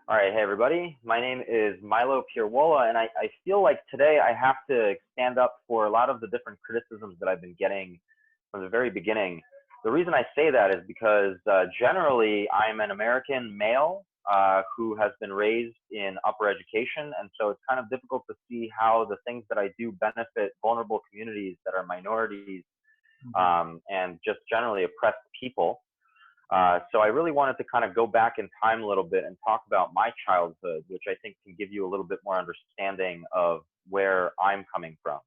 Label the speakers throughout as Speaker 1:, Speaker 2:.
Speaker 1: All right, hey everybody. My name is Milo Pierwola, and I feel like today I have to stand up for a lot of the different criticisms that I've been getting from the very beginning. The reason I say that is because generally I'm an American male who has been raised in upper education, and so it's kind of difficult to see how the things that I do benefit vulnerable communities that are minorities and just generally oppressed people. So I really wanted to kind of go back in time a little bit and talk about my childhood, which I think can give you a little bit more understanding of where I'm coming from.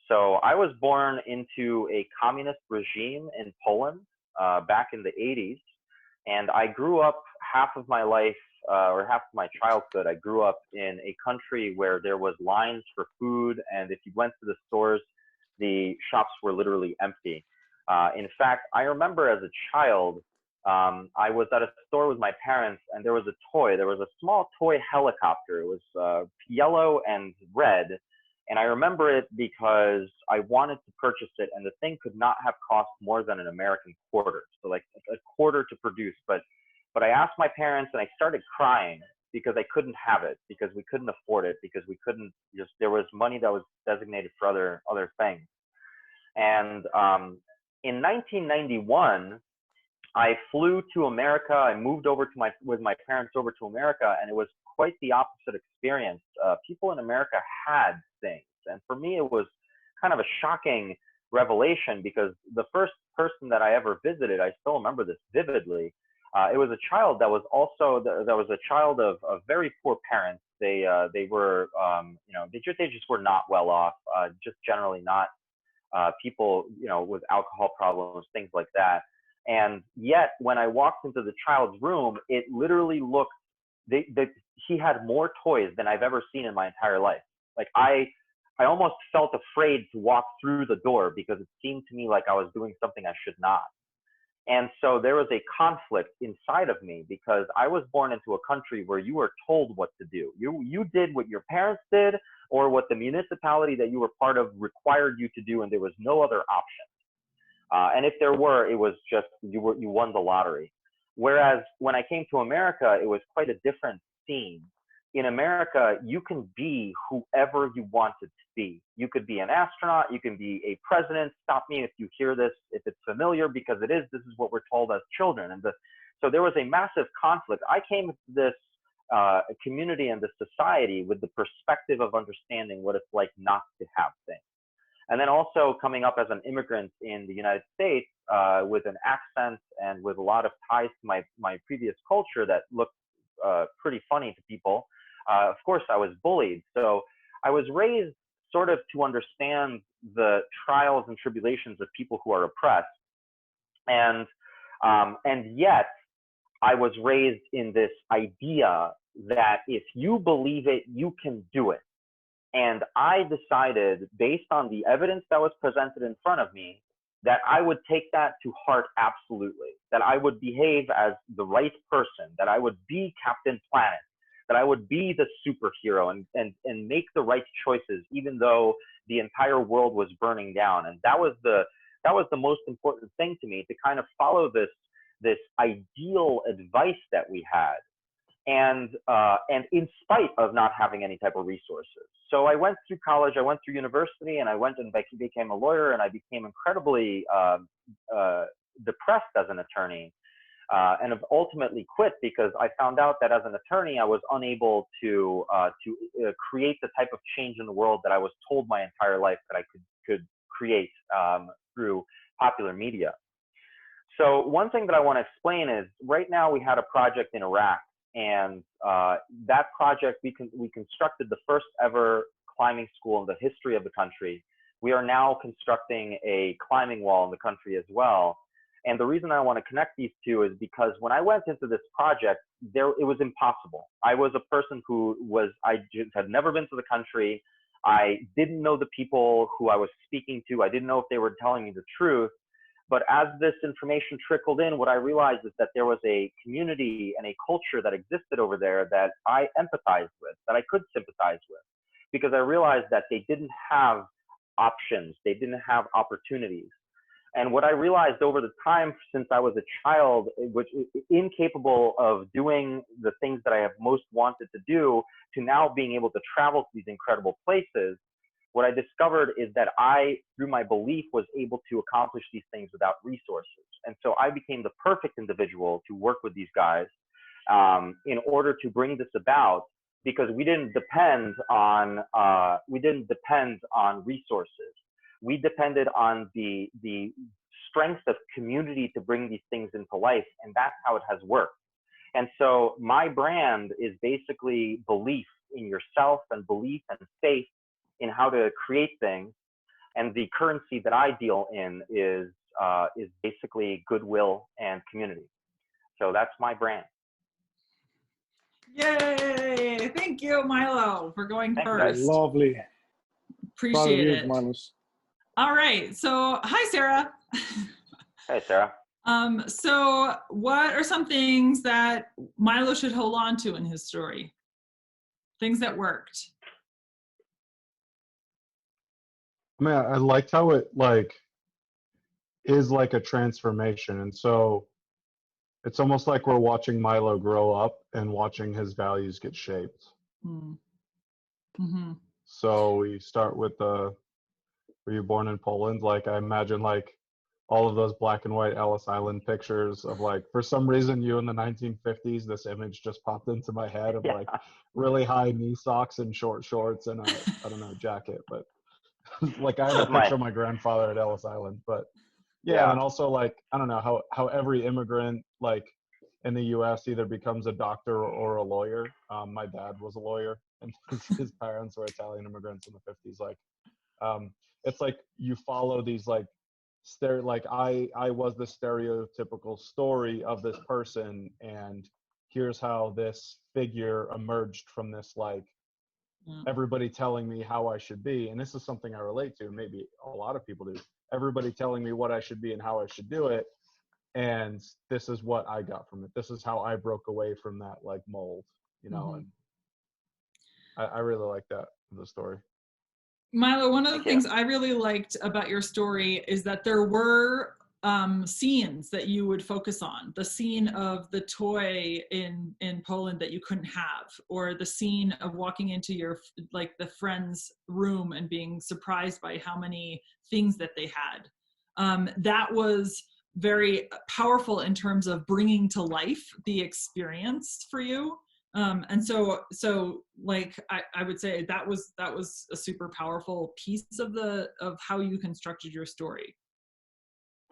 Speaker 1: So I was born into a communist regime in Poland back in the 80s, and I grew up half of my life or half of my childhood. I grew up in a country where there was lines for food, and if you went to the stores, the shops were literally empty. In fact, I remember as a child, I was at a store with my parents, and there was a toy. There was a small toy helicopter. It was yellow and red, and I remember it because I wanted to purchase it, and the thing could not have cost more than an American quarter, so like a quarter to produce. But I asked my parents, and I started crying because I couldn't have it, because we couldn't afford it, because we couldn't just, there was money that was designated for other things. And in 1991, I flew to America. I moved over to with my parents over to America, and it was quite the opposite experience. People in America had things, and for me, it was kind of a shocking revelation because the first person that I ever visited, I still remember this vividly. It was a child that was also a child of very poor parents. They were they just were not well off, just generally not people with alcohol problems, things like that. And yet, when I walked into the child's room, it literally looked, he had more toys than I've ever seen in my entire life. Like I almost felt afraid to walk through the door because it seemed to me like I was doing something I should not. And so there was a conflict inside of me because I was born into a country where you were told what to do. You did what your parents did or what the municipality that you were part of required you to do, and there was no other option. And if there were, it was just you won the lottery. Whereas when I came to America, it was quite a different scene. In America, you can be whoever you wanted to be. You could be an astronaut. You can be a president. Stop me if you hear this, if it's familiar, because it is. This is what we're told as children. And so there was a massive conflict. I came to this community and this society with the perspective of understanding what it's like not to have things. And then also coming up as an immigrant in the United States with an accent and with a lot of ties to my previous culture that looked pretty funny to people. Of course, I was bullied. So I was raised sort of to understand the trials and tribulations of people who are oppressed. And yet I was raised in this idea that if you believe it, you can do it. And I decided, based on the evidence that was presented in front of me, that I would take that to heart absolutely, that I would behave as the right person, that I would be Captain Planet, that I would be the superhero and make the right choices, even though the entire world was burning down. And that was the most important thing to me, to kind of follow this ideal advice that we had. And in spite of not having any type of resources. So I went through college, I went through university, and I went and became a lawyer, and I became incredibly depressed as an attorney, and have ultimately quit because I found out that as an attorney, I was unable to create the type of change in the world that I was told my entire life that I could create through popular media. So one thing that I want to explain is, right now we had a project in Iraq. And that project, we constructed the first ever climbing school in the history of the country. We are now constructing a climbing wall in the country as well. And the reason I want to connect these two is because when I went into this project, it was impossible. I was a person I just had never been to the country. I didn't know the people who I was speaking to. I didn't know if they were telling me the truth. But as this information trickled in, what I realized is that there was a community and a culture that existed over there that I empathized with, that I could sympathize with, because I realized that they didn't have options. They didn't have opportunities. And what I realized over the time since I was a child, which incapable of doing the things that I have most wanted to do, to now being able to travel to these incredible places, what I discovered is that I, through my belief, was able to accomplish these things without resources. And so I became the perfect individual to work with these guys in order to bring this about, because we didn't depend on resources. We depended on the strength of community to bring these things into life, and that's how it has worked. And so my brand is basically belief in yourself and belief and faith in how to create things. And the currency that I deal in is basically goodwill and community. So that's my brand.
Speaker 2: Yay! Thank you, Milo, for going first.
Speaker 3: Lovely.
Speaker 2: Appreciate it.
Speaker 3: Milos.
Speaker 2: All right. So, hi, Sarah.
Speaker 1: Hey, Sarah.
Speaker 2: So what are some things that Milo should hold on to in his story? Things that worked.
Speaker 3: I mean, I liked how it is like a transformation. And so it's almost like we're watching Milo grow up and watching his values get shaped.
Speaker 2: Mm-hmm.
Speaker 3: So we start with were you born in Poland? Like, I imagine all of those black and white Ellis Island pictures of for some reason you in the 1950s, this image just popped into my head of really high knee socks and short shorts and I don't know, jacket, but I have a picture of my grandfather at Ellis Island, but yeah. And also I don't know how every immigrant in the US either becomes a doctor or a lawyer. My dad was a lawyer and his parents were Italian immigrants in the 50s. It's you follow these I was the stereotypical story of this person, and here's how this figure emerged from this everybody telling me how I should be. And this is something I relate to, maybe a lot of people do. Everybody telling me what I should be and how I should do it. And this is what I got from it. This is how I broke away from that mold, and I really like that, the story.
Speaker 2: Milo, one of the things I really liked about your story is that there were scenes that you would focus on. The scene of the toy in Poland that you couldn't have, or the scene of walking into your the friend's room and being surprised by how many things that they had. That was very powerful in terms of bringing to life the experience for you. And so I would say that was a super powerful piece of how you constructed your story.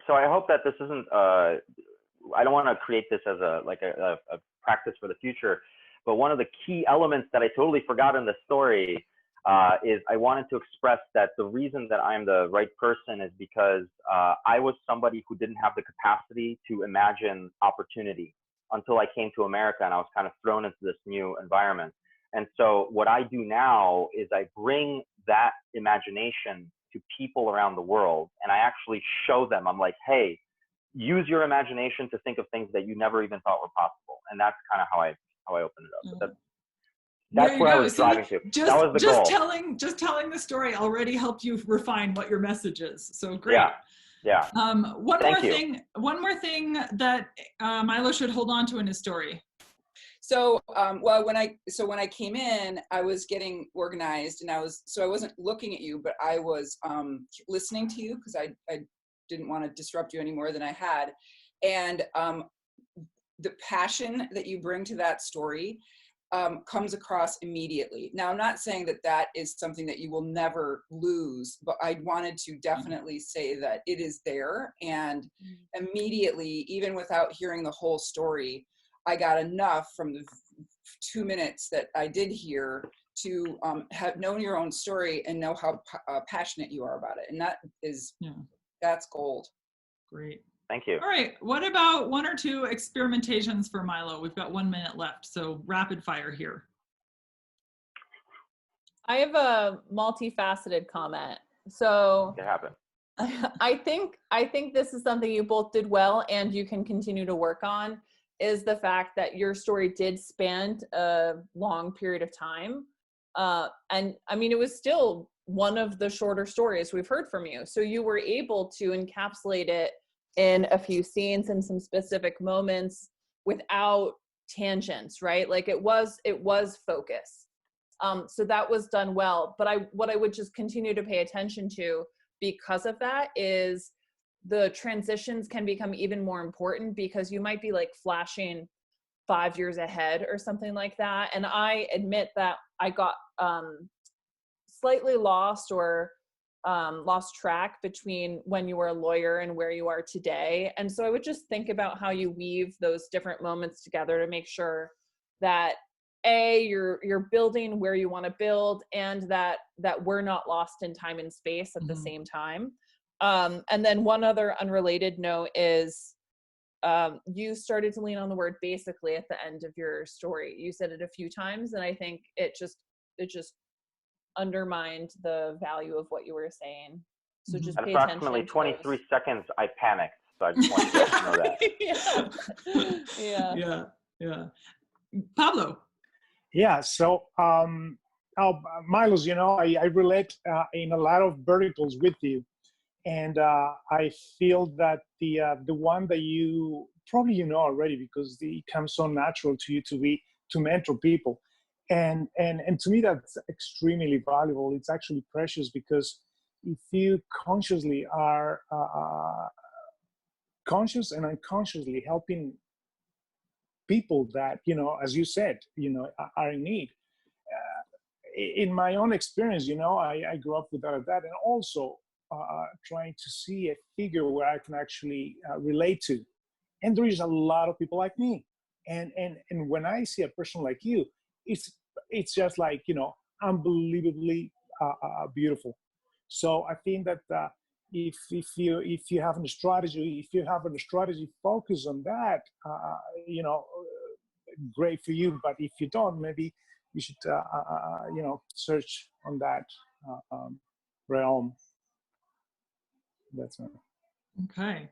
Speaker 1: So I hope that this isn't, I don't want to create this as a practice for the future, but one of the key elements that I totally forgot in the story is I wanted to express that the reason that I'm the right person is because I was somebody who didn't have the capacity to imagine opportunity until I came to America and I was kind of thrown into this new environment. And so what I do now is I bring that imagination to people around the world, and I actually show them, I'm like, hey, use your imagination to think of things that you never even thought were possible. And that's kind of how I open it up. But that's where I was driving to. That was the goal.
Speaker 2: Just telling the story already helped you refine what your message is. So great.
Speaker 1: Yeah.
Speaker 2: One more thing that Milo should hold on to in his story.
Speaker 4: So, when I came in, I was getting organized, and I wasn't looking at you, but I was listening to you because I didn't want to disrupt you any more than I had, and the passion that you bring to that story comes across immediately. Now, I'm not saying that is something that you will never lose, but I wanted to definitely say that it is there, and immediately, even without hearing the whole story, I got enough from the 2 minutes that I did hear to have known your own story and know how passionate you are about it. And that's gold.
Speaker 2: Great.
Speaker 1: Thank you.
Speaker 2: All right. What about one or two experimentations for Milo? We've got 1 minute left, so rapid fire here.
Speaker 5: I have a multifaceted comment. So
Speaker 1: it happened.
Speaker 5: I think this is something you both did well and you can continue to work on, is the fact that your story did span a long period of time. And I mean, it was still one of the shorter stories we've heard from you. So you were able to encapsulate it in a few scenes and some specific moments without tangents, right? Like it was focus. So that was done well. But what I would just continue to pay attention to because of that is the transitions can become even more important, because you might be like flashing 5 years ahead or something like that. And I admit that I got slightly lost or lost track between when you were a lawyer and where you are today. And so I would just think about how you weave those different moments together to make sure that you're building where you want to build, and that we're not lost in time and space at the same time. And then one other unrelated note is you started to lean on the word basically at the end of your story. You said it a few times, and I think it just undermined the value of what you were saying. So just pay attention.
Speaker 1: Approximately 23 seconds, I panicked. So I just want you guys to know that.
Speaker 2: Yeah. Pablo.
Speaker 6: Yeah. So, Milos, I relate in a lot of verticals with you. And I feel that the one that you probably already, because it comes so natural to you to mentor people, and to me that's extremely valuable. It's actually precious, because if you consciously are conscious and unconsciously helping people that as you said, are in need. In my own experience, I grew up without that, and also trying to see a figure where I can actually relate to. And there is a lot of people like me. And when I see a person like you, it's just like, unbelievably beautiful. So I think that if you have a strategy focus on that, great for you. But if you don't, maybe you should search on that realm. That's it.
Speaker 2: Okay.